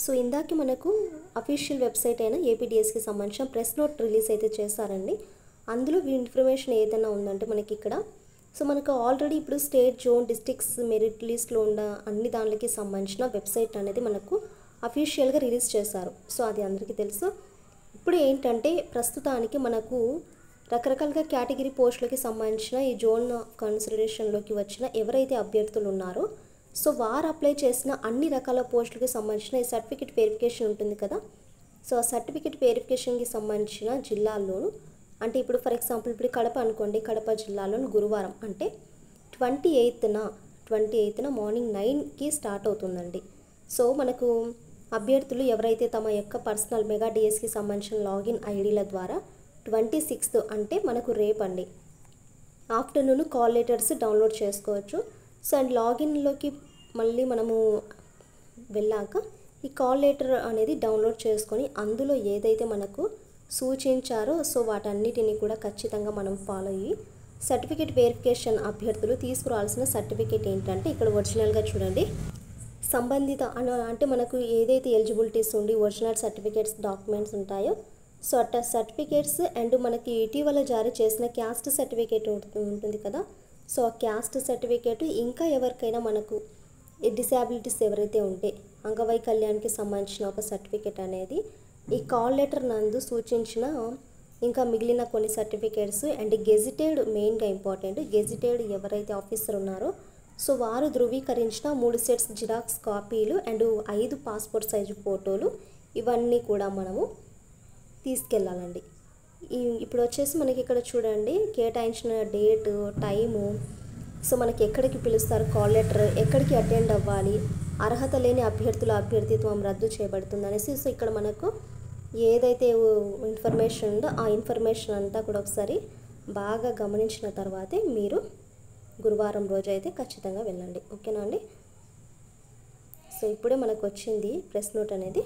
So ఇందాక మనకు official website అయిన ఏపీడిఎస్కి సంబంధించిన ప్రెస్ నోట్ రిలీజ్ అయితే చేశారండి. అందులో ఇన్ఫర్మేషన్ ఏదైనా ఉందంటే మనకి ఇక్కడ సో మనకు ఆల్రెడీ ఇప్పుడు స్టేట్, జోన్, డిస్ట్రిక్ట్స్ మెరిట్ లిస్ట్లో ఉన్న అన్ని దానికి సంబంధించిన వెబ్సైట్ అనేది మనకు అఫీషియల్గా రిలీజ్ చేశారు. సో అది అందరికీ తెలుసు. ఇప్పుడు ఏంటంటే ప్రస్తుతానికి మనకు రకరకాలుగా కేటగిరీ పోస్టులకి సంబంధించిన ఈ జోన్ కన్సిడరేషన్లోకి వచ్చిన ఎవరైతే అభ్యర్థులు ఉన్నారో సో వారు అప్లై చేసిన అన్ని రకాల పోస్టులకి సంబంధించిన ఈ సర్టిఫికేట్ వెరిఫికేషన్ ఉంటుంది కదా. సో ఆ సర్టిఫికేట్ వెరిఫికేషన్కి సంబంధించిన జిల్లాల్లోనూ అంటే ఇప్పుడు ఫర్ ఎగ్జాంపుల్ ఇప్పుడు కడప అనుకోండి, కడప జిల్లాలోని గురువారం అంటే 28న మార్నింగ్ 9కి స్టార్ట్ అవుతుందండి. సో మనకు అభ్యర్థులు ఎవరైతే తమ యొక్క పర్సనల్ మెగా డిఎస్కి సంబంధించిన లాగిన్ ఐడీల ద్వారా 26th అంటే మనకు రేపండి ఆఫ్టర్నూన్ కాల్ లెటర్స్ డౌన్లోడ్ చేసుకోవచ్చు. సో అండ్ లాగిన్లోకి మళ్ళీ మనము వెళ్ళాక ఈ కాల్ లెటర్ అనేది డౌన్లోడ్ చేసుకొని అందులో ఏదైతే మనకు సూచించారో సో వాటన్నిటిని కూడా ఖచ్చితంగా మనం ఫాలో అయ్యి సర్టిఫికేట్ వెరిఫికేషన్ అభ్యర్థులు తీసుకురావాల్సిన సర్టిఫికేట్ ఏంటంటే ఇక్కడ ఒరిజినల్గా చూడండి సంబంధిత అంటే మనకు ఏదైతే ఎలిజిబిలిటీస్ ఉండి ఒరిజినల్ సర్టిఫికేట్స్ డాక్యుమెంట్స్ ఉంటాయో సో అట్ట సర్టిఫికేట్స్ అండ్ మనకి ఇటీవల జారీ చేసిన క్యాస్ట్ సర్టిఫికేట్ ఉంటుంది కదా. సో ఆ క్యాస్ట్ సర్టిఫికేట్ ఇంకా ఎవరికైనా మనకు డిసేబిలిటీస్ ఎవరైతే ఉంటే అంగవైకల్యానికి సంబంధించిన ఒక సర్టిఫికేట్ అనేది ఈ కాల్ లెటర్ నందు సూచించిన ఇంకా మిగిలిన కొన్ని సర్టిఫికేట్స్ అండ్ గెజిటెడ్ మెయిన్గా ఇంపార్టెంట్ గెజిటెడ్ ఎవరైతే ఆఫీసర్ ఉన్నారో సో వారు ధృవీకరించిన 3 సెట్స్ జిరాక్స్ కాపీలు అండ్ 5 పాస్పోర్ట్ సైజు ఫోటోలు ఇవన్నీ కూడా మనము తీసుకెళ్ళాలండి. ఇప్పుడు వచ్చేసి మనకి ఇక్కడ చూడండి కేటాయించిన డేట్, టైము, సో మనకి ఎక్కడికి పిలుస్తారు, కాల్ లెటర్, ఎక్కడికి అటెండ్ అవ్వాలి, అర్హత లేని అభ్యర్థుల అభ్యర్థిత్వం రద్దు చేయబడుతుంది అనేసి సో ఇక్కడ మనకు ఏదైతే ఇన్ఫర్మేషన్ ఉందో ఆ ఇన్ఫర్మేషన్ అంతా కూడా ఒకసారి బాగా గమనించిన తర్వాతే మీరు గురువారం రోజు అయితే ఖచ్చితంగా వెళ్ళండి. ఓకేనా అండి. సో ఇప్పుడే మనకు వచ్చింది ప్రెస్ నోట్ అనేది.